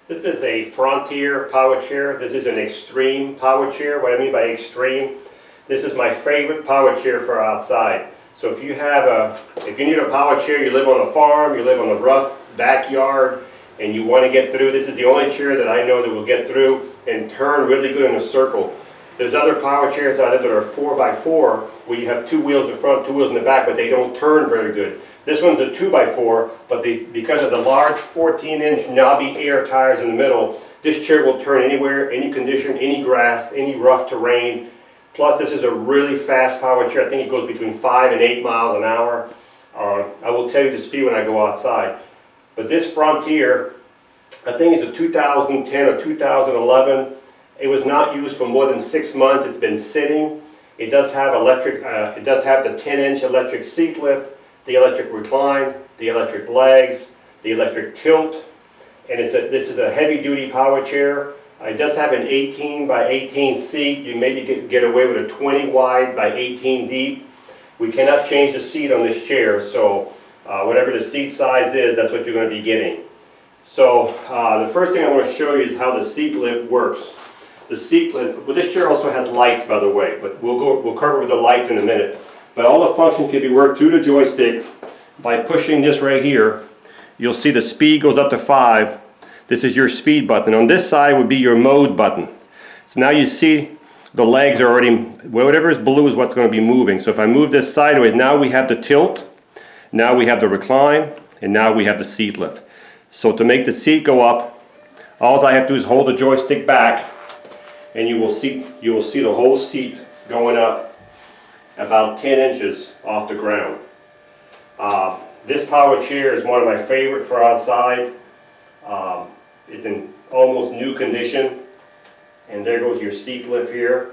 This is a Frontier power chair. This is an extreme power chair. What I mean by extreme, this is my favorite power chair for outside. So if you need a power chair, you live on a farm, you live on a rough backyard, and you want to get through, this is the only chair that I know that will get through and turn really good in a circle. There's other power chairs out there that are 4x4 where you have 2 wheels in the front, 2 wheels in the back, but they don't turn very good. This one's a 2x4, but because of the large 14-inch knobby air tires in the middle, this chair will turn anywhere, any condition, any grass, any rough terrain. Plus, this is a really fast power chair. I think it goes between 5 and 8 miles an hour. I will tell you the speed when I go outside. But this Frontier, I think it's a 2010 or 2011. It was not used for more than 6 months. It's been sitting. It does have it does have the 10-inch electric seat lift, the electric recline, the electric legs, the electric tilt, and this is a heavy-duty power chair. It does have an 18 by 18 seat. You maybe get away with a 20 wide by 18 deep. We cannot change the seat on this chair, so whatever the seat size is, that's what you're going to be getting. So the first thing I want to show you is how the seat lift works. The seat lift, well, this chair also has lights, by the way, but we'll cover the lights in a minute. But all the functions can be worked through the joystick by pushing this right here. You'll see the speed goes up to 5. This is your speed button. On this side would be your mode button. So now you see the legs are already, whatever is blue is what's going to be moving. So if I move this sideways, now we have the tilt, now we have the recline, and now we have the seat lift. So to make the seat go up, all I have to do is hold the joystick back, and you will see the whole seat going up about 10 inches off the ground. This power chair is one of my favorite for outside. It's in almost new condition, and there goes your seat lift here.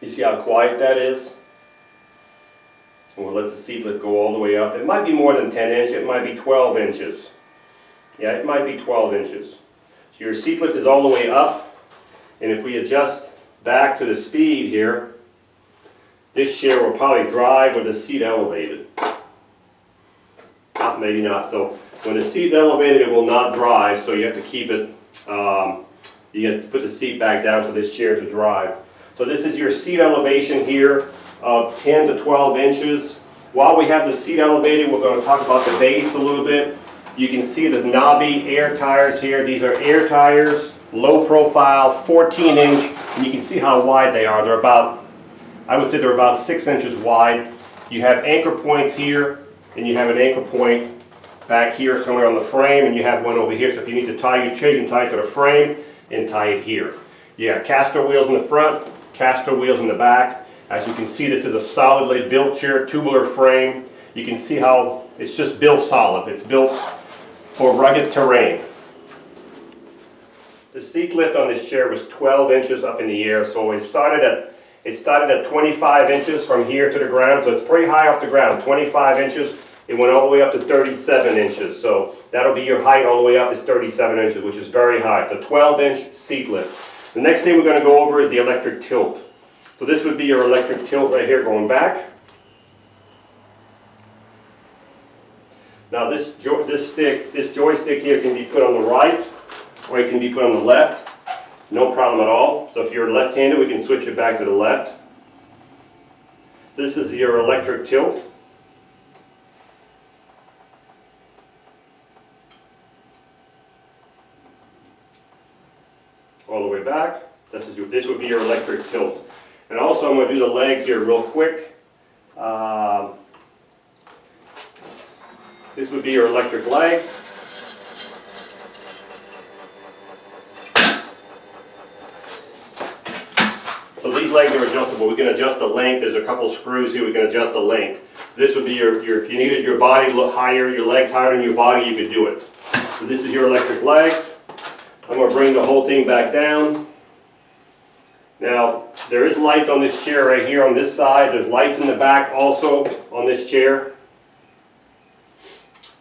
You see how quiet that is? And we'll let the seat lift go all the way up. It might be more than 10 inches, it might be 12 inches. Yeah, it might be 12 inches. So your seat lift is all the way up, and if we adjust back to the speed here, this chair will probably drive with the seat elevated. Maybe not. So when the seat's elevated, it will not drive, so you have to keep it, you have to put the seat back down for this chair to drive. So this is your seat elevation here of 10 to 12 inches. While we have the seat elevated, we're going to talk about the base a little bit. You can see the knobby air tires here. These are air tires, low profile, 14-inch, and you can see how wide they are. They're about, I would say they're about 6 inches wide. You have anchor points here, and you have an anchor point back here somewhere on the frame, and you have one over here. So if you need to tie your chair, you can tie it to the frame and tie it here. You have caster wheels in the front, caster wheels in the back. As you can see, this is a solidly built chair, tubular frame. You can see how it's just built solid. It's built for rugged terrain. The seat lift on this chair was 12 inches up in the air, so it started at 25 inches from here to the ground, so it's pretty high off the ground, 25 inches. It went all the way up to 37 inches, so that'll be your height all the way up is 37 inches, which is very high. It's a 12-inch seat lift. The next thing we're going to go over is the electric tilt. So this would be your electric tilt right here going back. Now this joystick here can be put on the right, or it can be put on the left. No problem at all. So if you're left-handed, we can switch it back to the left. This is your electric tilt. All the way back. This would be your electric tilt. And also I'm going to do the legs here real quick. This would be your electric legs. So these legs are adjustable. We can adjust the length. There's a couple screws here. We can adjust the length. This would be if you needed your body to look higher, your legs higher than your body, you could do it. So this is your electric legs. I'm going to bring the whole thing back down. Now, there is lights on this chair right here on this side. There's lights in the back also on this chair.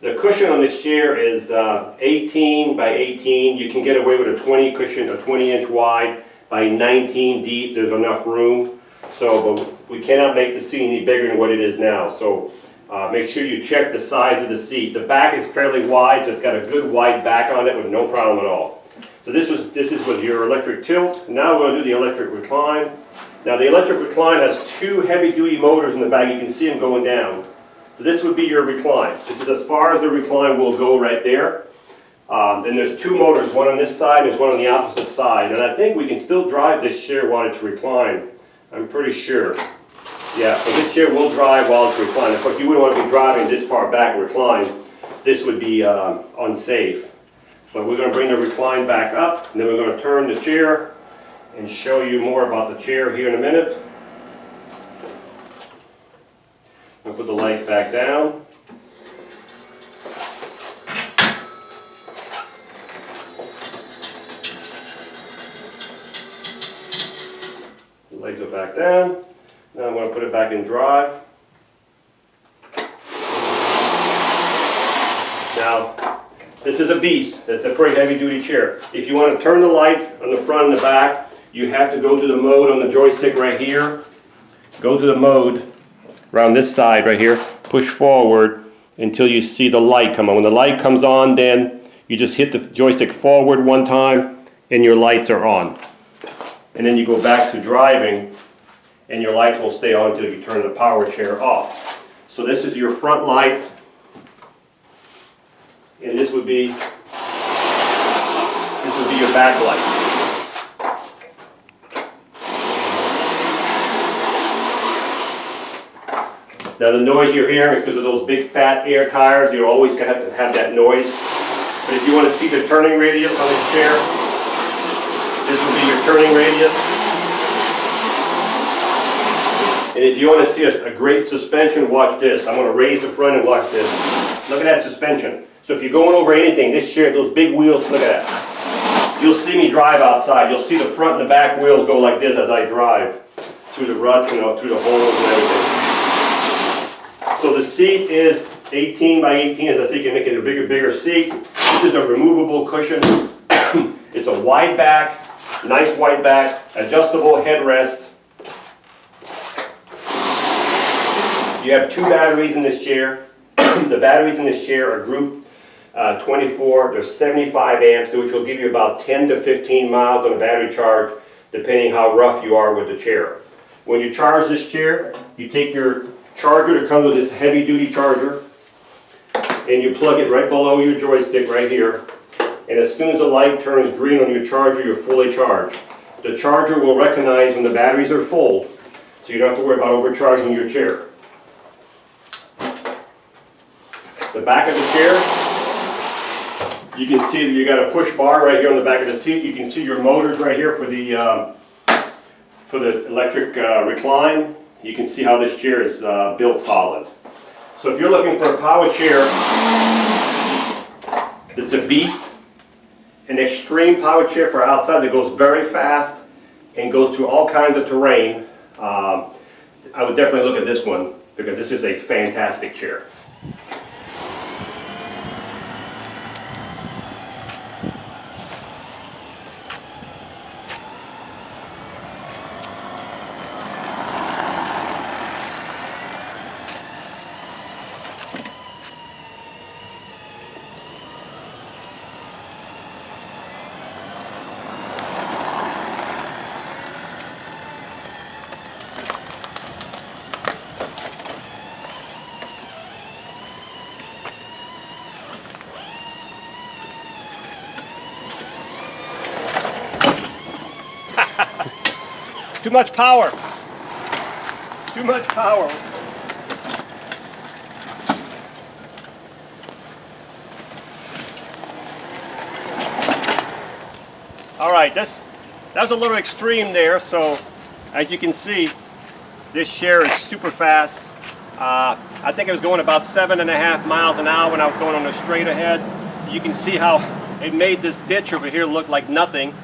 The cushion on this chair is 18 by 18. You can get away with a 20 cushion, a 20-inch wide by 19 deep. There's enough room. So, but we cannot make the seat any bigger than what it is now. So Make sure you check the size of the seat. The back is fairly wide, so it's got a good wide back on it with no problem at all. So this is with your electric tilt. Now we're going to do the electric recline. Now the electric recline has two heavy-duty motors in the back. You can see them going down. So this would be your recline. This is as far as the recline will go right there. And there's two motors, one on this side and there's one on the opposite side. And I think we can still drive this chair while it's reclined. I'm pretty sure. Yeah, so this chair will drive while it's reclined. Of course, you wouldn't want to be driving this far back reclined. This would be unsafe. But we're going to bring the recline back up, and then we're going to turn the chair and show you more about the chair here in a minute. I'll put the lights back down. The legs are back down. Now I'm going to put it back in drive. Now, this is a beast. It's a pretty heavy duty chair. If you want to turn the lights on the front and the back, you have to go to the mode on the joystick right here. Go to the mode around this side right here. Push forward until you see the light come on. When the light comes on, then you just hit the joystick forward one time and your lights are on. And then you go back to driving and your lights will stay on until you turn the power chair off. So this is your front light, and this would be your back light. Now the noise you're hearing is because of those big fat air tires. You're always going to have that noise. But if you want to see the turning radius on this chair, this will be your turning radius. And if you want to see a great suspension, watch this. I'm going to raise the front and watch this. Look at that suspension. So if you're going over anything, this chair, those big wheels, look at that. You'll see me drive outside. You'll see the front and the back wheels go like this as I drive through the ruts, you know, through the holes and everything. So the seat is 18 by 18. As I said, you can make it a bigger seat. This is a removable cushion. It's a wide back, nice wide back, adjustable headrest. You have two batteries in this chair. The batteries in this chair are group 24. They're 75 amps, which will give you about 10 to 15 miles on a battery charge, depending how rough you are with the chair. When you charge this chair, you take your charger that comes with this heavy-duty charger, and you plug it right below your joystick right here. And as soon as the light turns green on your charger, you're fully charged. The charger will recognize when the batteries are full, so you don't have to worry about overcharging your chair. The back of the chair, you can see that you got a push bar right here on the back of the seat. You can see your motors right here for the electric recline. You can see how this chair is built solid. So if you're looking for a power chair that's a beast, an extreme power chair for outside that goes very fast and goes through all kinds of terrain, I would definitely look at this one because this is a fantastic chair. Too much power. Too much power. All right, that was a little extreme there. So as you can see, this chair is super fast. I think it was going about 7.5 miles an hour when I was going on the straight ahead. You can see how it made this ditch over here look like nothing.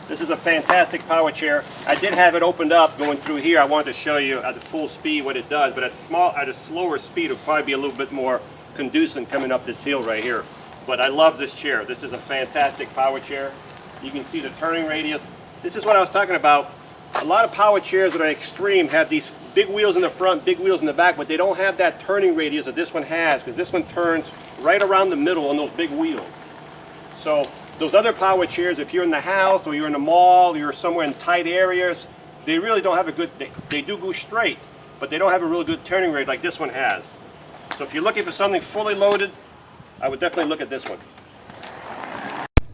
This is a fantastic power chair. I did have it opened up going through here. I wanted to show you at the full speed what it does, but at a slower speed it'll probably be a little bit more conducive coming up this hill right here. But I love this chair. This is a fantastic power chair. You can see the turning radius. This is what I was talking about. A lot of power chairs that are extreme have these big wheels in the front, big wheels in the back, but they don't have that turning radius that this one has, because this one turns right around the middle on those big wheels. So those other power chairs, if you're in the house or you're in the mall, you're somewhere in tight areas, they really don't have a good, they do go straight, but they don't have a real good turning rate like this one has. So if you're looking for something fully loaded, I would definitely look at this one.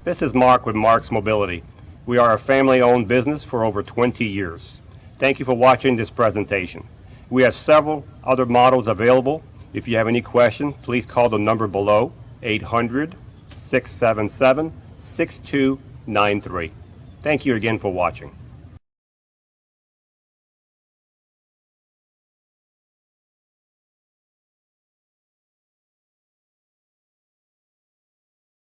This is Marc with Marc's Mobility. We are a family-owned business for over 20 years. Thank you for watching this presentation. We have several other models available. If you have any questions, please call the number below, 800-677-6293. Thank you again for watching.